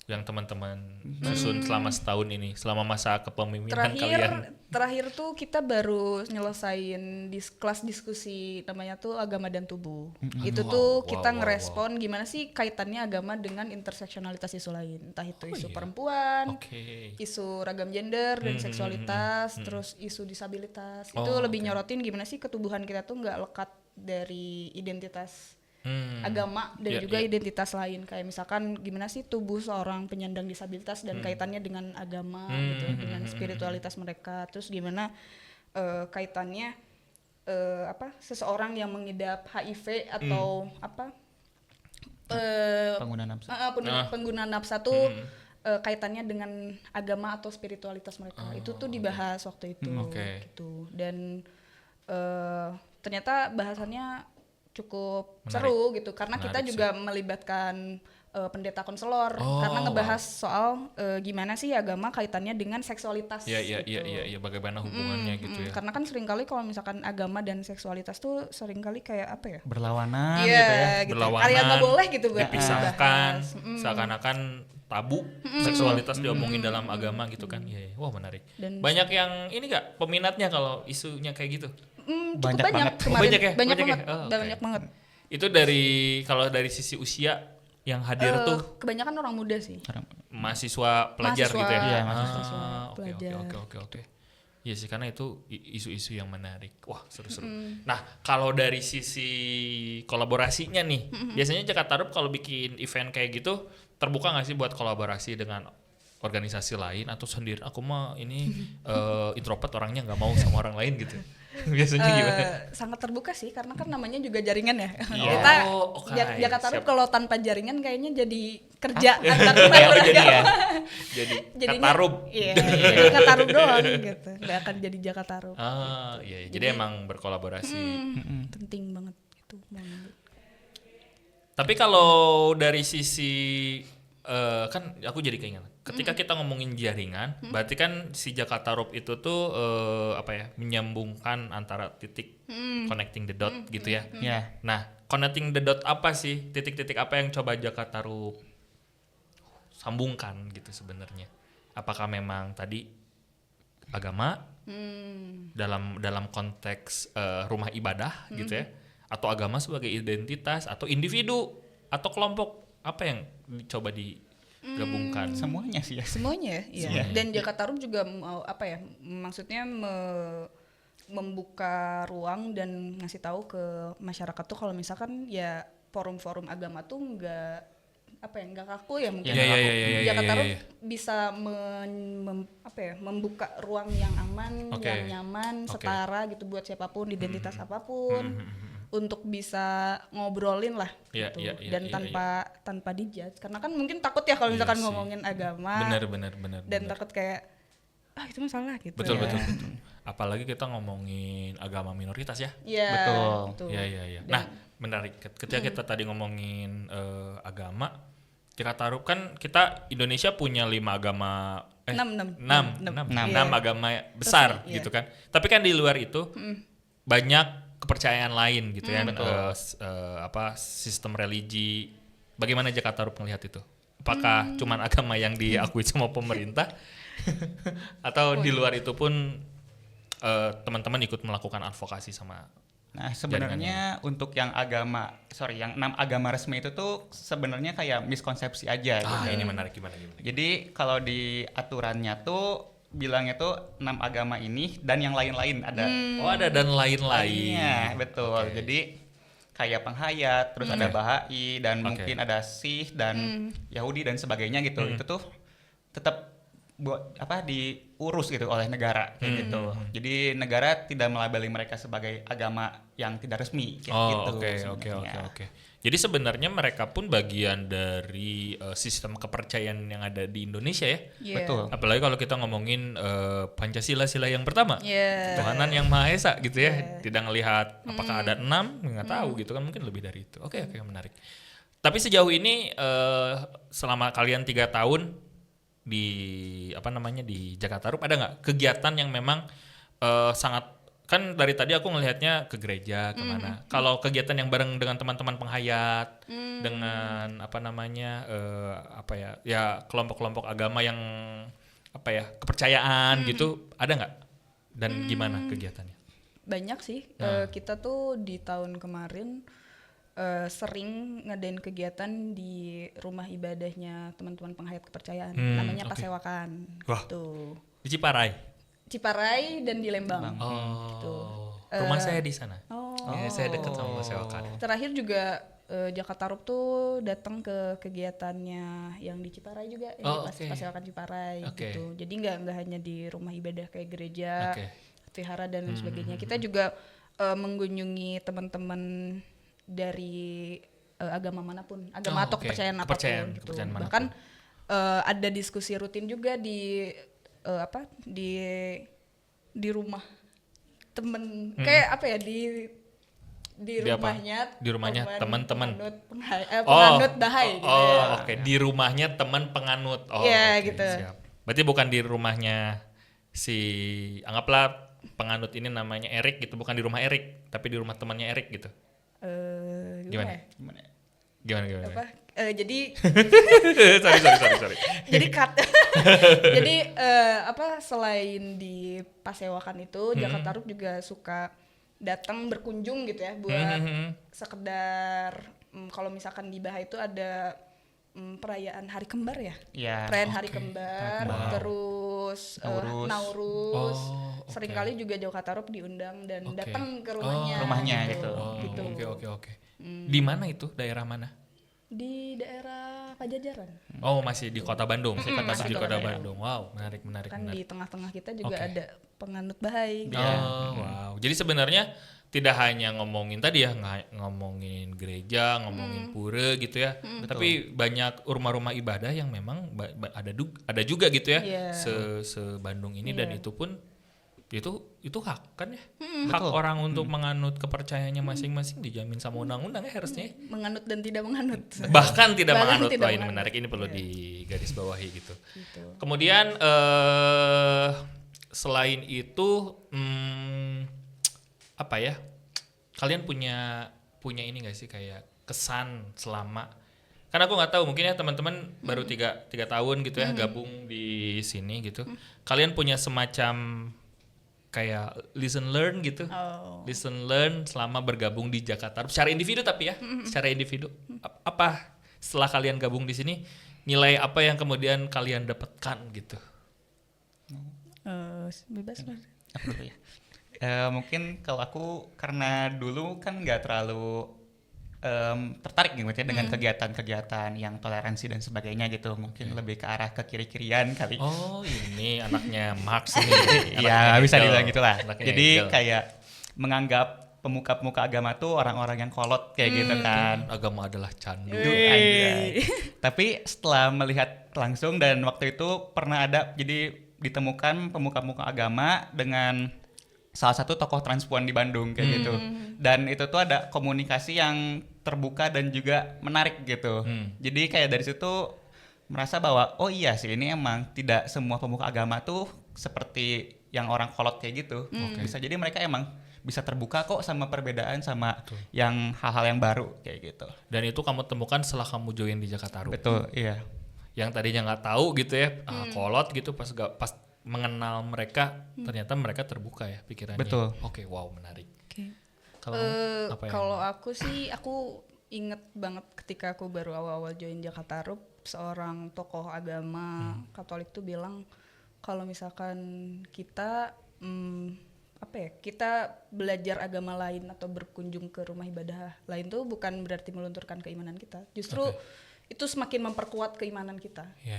yang teman-teman susun selama setahun ini, selama masa kepemimpinan kalian. Terakhir tuh kita baru nyelesain kelas diskusi namanya tuh agama dan tubuh. Itu tuh kita ngerespon gimana sih kaitannya agama dengan interseksionalitas isu lain, entah itu isu perempuan, Oke. isu ragam gender dan seksualitas, terus isu disabilitas. Itu Oh, lebih nyorotin gimana sih ketubuhan kita tuh nggak lekat dari identitas agama dan Iya, juga iya. identitas lain, kayak misalkan gimana sih tubuh seorang penyandang disabilitas dan kaitannya dengan agama gitu, dengan spiritualitas mereka, terus gimana kaitannya apa seseorang yang mengidap HIV atau apa Pengguna nafsu. pengguna nafsa tuh kaitannya dengan agama atau spiritualitas mereka. Itu tuh dibahas waktu itu Oke. gitu, dan ternyata bahasannya cukup Menarik. seru gitu karena kita Menarik juga melibatkan pendeta konselor Oh, karena ngebahas soal gimana sih agama kaitannya dengan seksualitas. Iya, gitu. iya, bagaimana hubungannya gitu ya. Karena kan seringkali kalau misalkan agama dan seksualitas tuh seringkali kayak apa ya? Berlawanan Iya, gitu ya. gitu. Berlawanan, Area nggak boleh gitu buat dipisahkan, dibahas. seakan-akan tabu seksualitas diomongin dalam agama gitu kan. Iya, wah menarik. Dan- Banyak yang ini gak peminatnya kalau isunya kayak gitu? Cukup Banyak banyak banget. kemarin. Banyak ya? Banyak Banyak ya? banget. Oh, oke. Banyak banget. Itu kalau dari sisi usia yang hadir tuh Kebanyakan orang muda sih. mahasiswa pelajar Mahasiswa. gitu ya. Iya, mahasiswa Oke, pelajar. oke. Iya sih, karena itu isu-isu yang menarik. Wah, seru-seru. Nah, kalau dari sisi kolaborasinya nih, biasanya Jakarta Rup kalau bikin event kayak gitu terbuka nggak sih buat kolaborasi dengan organisasi lain atau sendiri? Aku mah ini introvert, orangnya nggak mau sama orang lain gitu. Biasanya gimana? Sangat terbuka sih karena kan namanya juga jaringan ya. Iya. Kita Oh, oke. Jakarta Rup Siap. kalau tanpa jaringan kayaknya jadi kerja antar Iya, umat jadi ya. beragama. Jadi Jadinya- Katarup. Iya, Jakarta Rup doang gitu. Nggak akan jadi Jakarta Rup. Ah, iya. Jadi emang berkolaborasi. Penting banget itu. Tapi kalau dari sisi kan aku jadi keinget. Ketika kita ngomongin jaringan, berarti kan si Jakarta Rup itu tuh apa ya, menyambungkan antara titik connecting the dot gitu ya. Ya. Nah, connecting the dot apa sih? Titik-titik apa yang coba Jakarta Rup sambungkan gitu sebenarnya? Apakah memang tadi agama dalam konteks rumah ibadah gitu ya, atau agama sebagai identitas, atau individu atau kelompok, apa yang coba digabungkan? Semuanya sih ya. Semuanya ya. Semuanya. Dan Jakarta Rup juga mau apa ya? Maksudnya membuka ruang dan ngasih tahu ke masyarakat tuh kalau misalkan ya forum-forum agama tuh nggak kaku ya mungkin. Iya, Jakarta Rup iya. bisa membuka ruang yang aman, Oke. yang nyaman, Oke. setara gitu buat siapapun, identitas apapun, untuk bisa ngobrolin lah Iya, gitu. iya, iya, Dan iya, tanpa dijudge, karena kan mungkin takut ya kalau Iya misalkan sih. ngomongin agama, Benar. dan takut kayak itu masalah gitu. Betul. ya. Apalagi kita ngomongin agama minoritas ya. Iya, Betul. Iya. Nah, menarik. Ketika kita tadi ngomongin agama, Jakarta Rup kan kita Indonesia punya 5 agama, enam agama besar Iya. gitu kan. Tapi kan di luar itu banyak kepercayaan lain gitu ya. Sistem religi. Bagaimana Jakarta Rup melihat itu? Apakah cuman agama yang diakui sama pemerintah atau di luar itu pun teman-teman ikut melakukan advokasi sama? Nah, sebenarnya untuk yang 6 agama resmi itu tuh sebenarnya kayak miskonsepsi aja gitu. Ini menarik gimana? Jadi kalau di aturannya tuh bilangnya tuh 6 agama ini dan yang lain-lain ada. Oh, ada dan lain-lain. Iya, betul. Oke. Jadi kayak penghayat, terus ada Bahai dan Oke. mungkin ada Sikh dan Yahudi dan sebagainya gitu. Itu tuh tetap diurus gitu oleh negara kayak gitu. Jadi negara tidak melabeli mereka sebagai agama yang tidak resmi kayak gitu. Oke. sebenarnya. Jadi sebenarnya mereka pun bagian dari sistem kepercayaan yang ada di Indonesia ya. Iya. Betul. Apalagi kalau kita ngomongin Pancasila sila yang pertama, Iya. Tuhanan yang Maha Esa gitu ya. Tidak ngelihat apakah ada 6, nggak tahu gitu kan, mungkin lebih dari itu. Oke, menarik. Tapi sejauh ini selama kalian 3 tahun di di Jakarta Rup, ada nggak kegiatan yang memang sangat, kan dari tadi aku ngelihatnya ke gereja kemana. Kalau kegiatan yang bareng dengan teman-teman penghayat, dengan kelompok-kelompok agama yang kepercayaan gitu, ada nggak? Dan gimana kegiatannya? Banyak sih. Kita tuh di tahun kemarin sering ngadain kegiatan di rumah ibadahnya teman-teman penghayat kepercayaan, namanya Pasewakan. Wah. Gitu. Di Ciparai dan di Lembang. Gitu. Rumah saya di sana. Oh. Ya, saya dekat sama Pasewakan. Terakhir juga Jakarta Rup tuh datang ke kegiatannya yang di Ciparai juga, yang di Pasewakan Ciparai gitu. Jadi nggak hanya di rumah ibadah kayak gereja, vihara dan lain sebagainya. Kita juga mengunjungi teman-teman dari agama manapun, atau kepercayaan apapun gitu. Bahkan ada diskusi rutin juga di di rumah temen, kayak di rumahnya teman-teman penganut Bahai gitu ya. Di rumahnya teman penganut. Gitu. Siap. Berarti bukan di rumahnya si, anggaplah penganut ini namanya Erik gitu, bukan di rumah Erik, tapi di rumah temannya Erik gitu. Gimana? Jadi sorry. Jadi jadi selain di Pasewakan itu, Jakarta Rup juga suka datang berkunjung gitu ya, buat sekedar kalau misalkan di Bahai itu ada perayaan Hari Kembar ya. Perayaan Hari Kembar, terus Nauruz. Seringkali juga Jakarta Rup diundang dan datang ke rumahnya gitu. Oke. Di mana itu? Daerah mana? Di daerah Pajajaran. Masih di Kota Bandung. Masih di Kota Bandung. Wow, menarik. Kan di tengah-tengah kita juga ada penganut Bahai. Wow. Jadi sebenarnya tidak hanya ngomongin tadi ya, ngomongin gereja, ngomongin pura gitu ya, tapi banyak rumah-rumah ibadah yang memang ada juga gitu ya, se-Bandung ini, dan itu pun itu hak kan ya, hak orang untuk menganut kepercayaannya masing-masing, dijamin sama undang-undang ya harusnya. Menganut dan tidak menganut. Bahkan tidak menganut. Wah, ini menarik, ini perlu digarisbawahi gitu. Kemudian selain itu kalian punya ini nggak sih kayak kesan selama, karena aku nggak tahu, mungkin ya teman-teman baru 3 tahun gitu ya gabung di sini gitu, kalian punya semacam kayak listen learn gitu, listen learn selama bergabung di Jakarta Rup secara individu, tapi ya secara individu apa setelah kalian gabung di sini, nilai apa yang kemudian kalian dapatkan gitu? Bebas mas. Mungkin kalau aku karena dulu kan nggak terlalu tertarik gitu ya dengan kegiatan-kegiatan yang toleransi dan sebagainya gitu, mungkin lebih ke arah ke kiri-kirian kali. Ini anaknya Marx ini. Ya bisa dibilang gitulah. Jadi kayak menganggap pemuka-pemuka agama tuh orang-orang yang kolot kayak gitu kan. Agama adalah candu. Tapi setelah melihat langsung, dan waktu itu pernah ada, jadi ditemukan pemuka-pemuka agama dengan salah satu tokoh transpuan di Bandung kayak gitu. Dan itu tuh ada komunikasi yang terbuka dan juga menarik gitu. Jadi kayak dari situ merasa bahwa oh iya sih, ini emang tidak semua pemuka agama tuh seperti yang orang kolot kayak gitu. Bisa jadi mereka emang bisa terbuka kok sama perbedaan, sama yang hal-hal yang baru kayak gitu. Dan itu kamu temukan setelah kamu join di Jakarta Rup. Betul, iya. Yang tadinya nggak tahu gitu ya, kolot gitu, pas mengenal mereka, ternyata mereka terbuka ya pikirannya. Betul. Oke, wow, menarik. Kalau aku sih, aku inget banget ketika aku baru awal-awal join Jakarta Rup, seorang tokoh agama Katolik tuh bilang kalau misalkan kita kita belajar agama lain atau berkunjung ke rumah ibadah lain tuh bukan berarti melunturkan keimanan kita. Justru itu semakin memperkuat keimanan kita. Ya,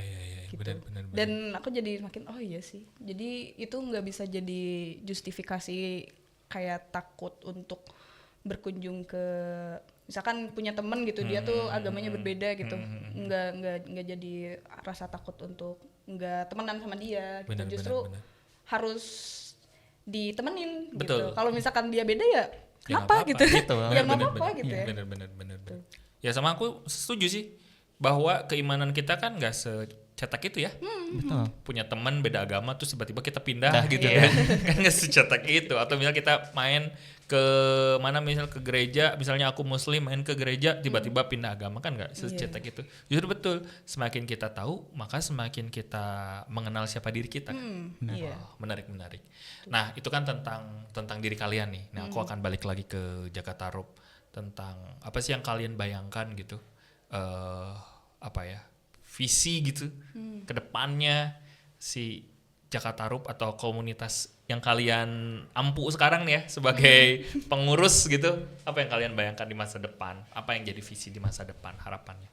Gitu. benar. Dan aku jadi makin oh iya sih. Jadi itu nggak bisa jadi justifikasi kayak takut untuk berkunjung ke misalkan punya temen gitu dia tuh agamanya berbeda gitu. Nggak jadi rasa takut untuk nggak temenan sama dia gitu. Justru harus ditemenin gitu. Kalau misalkan dia beda ya kenapa gitu? Ya nggak apa-apa gitu ya. Benar. Ya sama aku setuju sih bahwa keimanan kita kan nggak secetak itu ya. Betul. Punya teman beda agama terus tiba-tiba kita pindah gitu kan. Kan nggak secetak itu. Atau misalnya kita main ke mana misal ke gereja, misalnya aku muslim main ke gereja tiba-tiba pindah agama kan nggak secetak itu. Justru betul, semakin kita tahu maka semakin kita mengenal siapa diri kita kan. Menarik. Nah, itu kan tentang diri kalian nih. Nah, aku akan balik lagi ke Jakarta Rup tentang apa sih yang kalian bayangkan gitu. Apa ya? Visi gitu ke depannya si Jakarta Rup atau komunitas yang kalian ampu sekarang nih ya sebagai pengurus gitu, apa yang kalian bayangkan di masa depan? Apa yang jadi visi di masa depan, harapannya?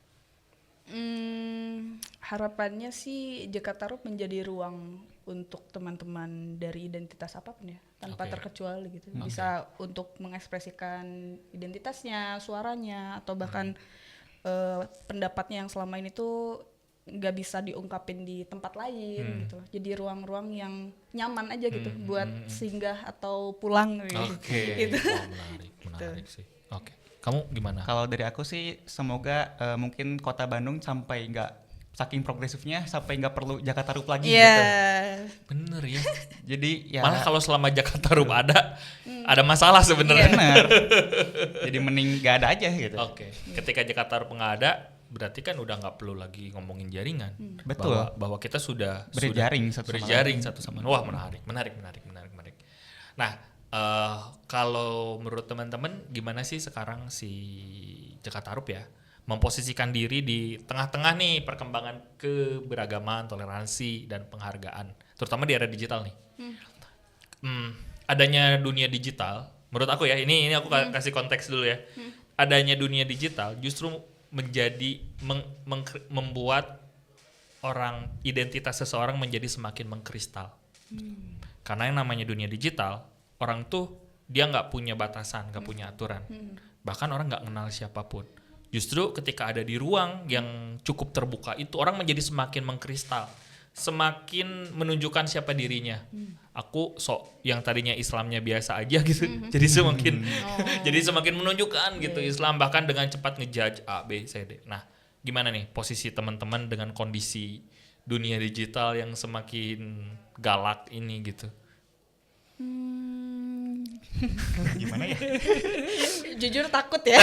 Harapannya sih Jakarta Rup menjadi ruang untuk teman-teman dari identitas apapun ya, tanpa terkecuali gitu. Bisa untuk mengekspresikan identitasnya, suaranya, atau bahkan pendapatnya yang selama ini tuh nggak bisa diungkapin di tempat lain gitu. Jadi ruang-ruang yang nyaman aja gitu buat singgah atau pulang gitu. Gitu. Menarik sih. Oke. Kamu gimana? Kalau dari aku sih semoga mungkin Kota Bandung sampai nggak saking progresifnya sampai nggak perlu Jakarta Rup lagi gitu. Bener ya. Jadi ya malah kalau selama Jakarta Rup ada masalah sebenarnya. benar. Jadi mending nggak ada aja gitu. Oke. Ketika Jakarta Rup nggak ada, berarti kan udah nggak perlu lagi ngomongin jaringan. Betul. Bahwa kita sudah Berjaring satu sama lain. Wah, menarik. Nah, kalau menurut teman-teman gimana sih sekarang si Jakarta Rup ya memposisikan diri di tengah-tengah nih perkembangan keberagaman, toleransi dan penghargaan, terutama di era digital nih. Adanya dunia digital, menurut aku ya, ini aku kasih konteks dulu ya. Adanya dunia digital justru menjadi membuat identitas seseorang menjadi semakin mengkristal. Karena yang namanya dunia digital, orang tuh dia nggak punya batasan, nggak punya aturan. Bahkan orang nggak kenal siapapun. Justru ketika ada di ruang yang cukup terbuka itu, orang menjadi semakin mengkristal, semakin menunjukkan siapa dirinya. Aku yang tadinya Islamnya biasa aja gitu, jadi semakin menunjukkan gitu Islam, bahkan dengan cepat ngejudge A, B, C, D. Nah, gimana nih posisi teman-teman dengan kondisi dunia digital yang semakin galak ini gitu? Gimana ya? Jujur takut ya.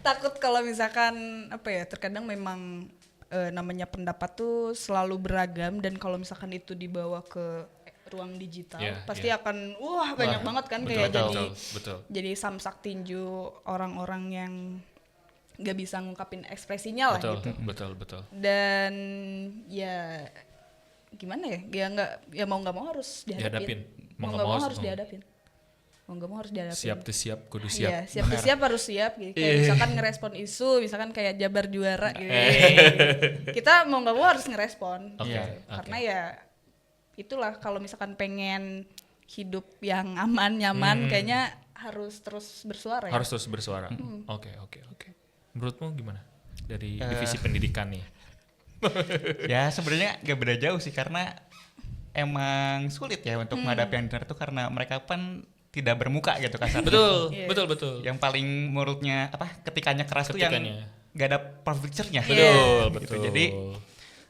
Takut kalau misalkan terkadang memang namanya pendapat tuh selalu beragam, dan kalau misalkan itu dibawa ke ruang digital pasti akan banyak banget kan, betul. Jadi samsak tinju orang-orang yang nggak bisa ngungkapin ekspresinya lah gitu. Betul. Dan ya gimana ya mau nggak mau harus dihadapin. Mau nggak mau harus dihadapin. Siap tuh siap, kudu siap. Iya, siap tuh siap, harus siap gitu. Kayak misalkan ngerespon isu, misalkan kayak Jabar juara gitu. Kita mau nggak mau harus ngerespon. Karena ya itulah, kalau misalkan pengen hidup yang aman, nyaman, kayaknya harus terus bersuara ya. Harus terus bersuara. Oke. Menurutmu gimana dari divisi pendidikan nih? Ya sebenarnya gak beda jauh sih, karena emang sulit ya untuk menghadapi yang benar itu, karena mereka kan tidak bermuka gitu kasarnya. Betul. Yang paling menurutnya ketikanya keras tuh yang gak ada profile picture-nya. Betul. Jadi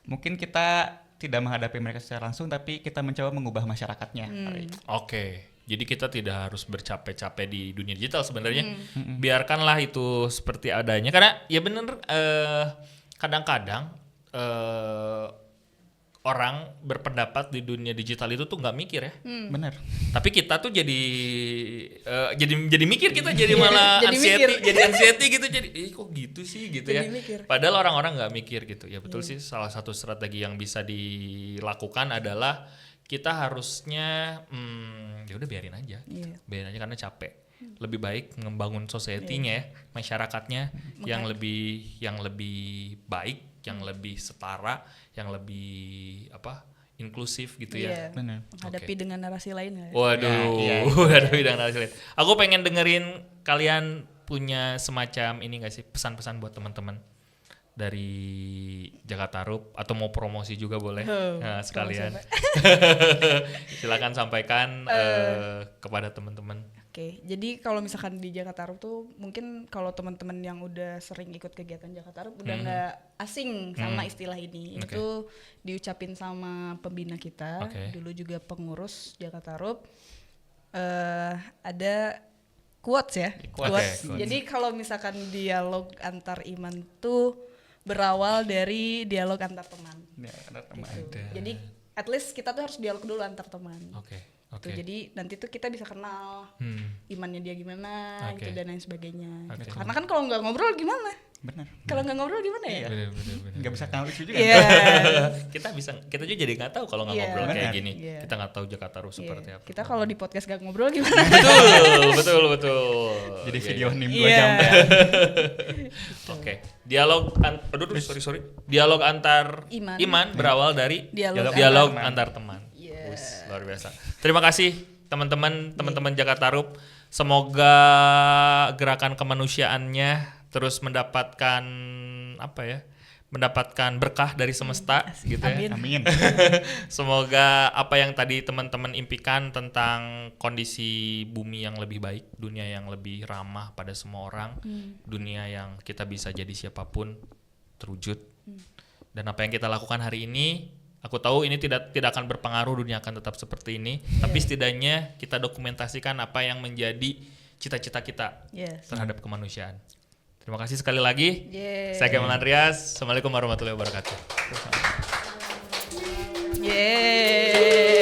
mungkin kita tidak menghadapi mereka secara langsung, tapi kita mencoba mengubah masyarakatnya. Oke. Jadi kita tidak harus bercapek-capek di dunia digital sebenarnya. Biarkanlah itu seperti adanya. Karena ya bener, kadang-kadang orang berpendapat di dunia digital itu tuh nggak mikir ya. Bener. Tapi kita tuh jadi mikir, kita jadi malah anxiety gitu, jadi kok gitu sih gitu ya. Padahal orang-orang nggak mikir gitu. Ya betul sih, salah satu strategi yang bisa dilakukan adalah kita harusnya ya udah biarin aja karena capek. lebih baik, membangun society-nya ya, masyarakatnya yang lebih baik, yang lebih setara, yang lebih inklusif gitu ya. Benar. Menghadapi dengan narasi lain ya. Waduh, Iya. menghadapi dengan narasi lain. Aku pengen dengerin kalian punya semacam ini nggak sih, pesan-pesan buat teman-teman dari Jakarta Rup, atau mau promosi juga boleh. Nah, sekalian. Silakan sampaikan kepada teman-teman. Oke, jadi kalau misalkan di Jakarta Rup tuh mungkin kalau teman-teman yang udah sering ikut kegiatan Jakarta Rup udah nggak asing sama istilah ini. Oke. Itu diucapin sama pembina kita, Oke. dulu juga pengurus Jakarta Rup. Ada quotes ya. Quotes. Oke, Jadi kalau misalkan dialog antar iman tuh berawal dari dialog antar teman. Ya, ada teman. Gitu. Jadi at least kita tuh harus dialog dulu antar teman. Oke. Tuh, jadi nanti tuh kita bisa kenal imannya dia gimana, Oke. gitu, dan lain sebagainya. Oke. Karena kan kalau nggak ngobrol gimana? Benar. Kalau nggak ngobrol gimana ya? Bener. Nggak bisa kenal isu juga. Iya. Kita juga jadi nggak tahu kalau nggak Iya. ngobrol kayak Bener. gini. Iya. Kita nggak tahu Jakarta Rup Iya. seperti apa. Kita kalau di podcast gak ngobrol gimana? betul. Jadi Iya, video iya. nim 2 Iya. jam. Oke, sorry. Dialog antar Iman. berawal dari Dialog antar teman. Iya. Wus, luar biasa. Terima kasih teman-teman Jakarta Rup. Semoga gerakan kemanusiaannya terus mendapatkan mendapatkan berkah dari semesta gitu ya. Amin. Amin. Semoga apa yang tadi teman-teman impikan tentang kondisi bumi yang lebih baik, dunia yang lebih ramah pada semua orang, dunia yang kita bisa jadi siapapun terwujud. Dan apa yang kita lakukan hari ini, aku tahu ini tidak akan berpengaruh, dunia akan tetap seperti ini, tapi setidaknya kita dokumentasikan apa yang menjadi cita-cita kita Yes. terhadap kemanusiaan. Terima kasih sekali lagi. Yes. Saya Kemal Andreas. Assalamualaikum warahmatullahi wabarakatuh. Yeay.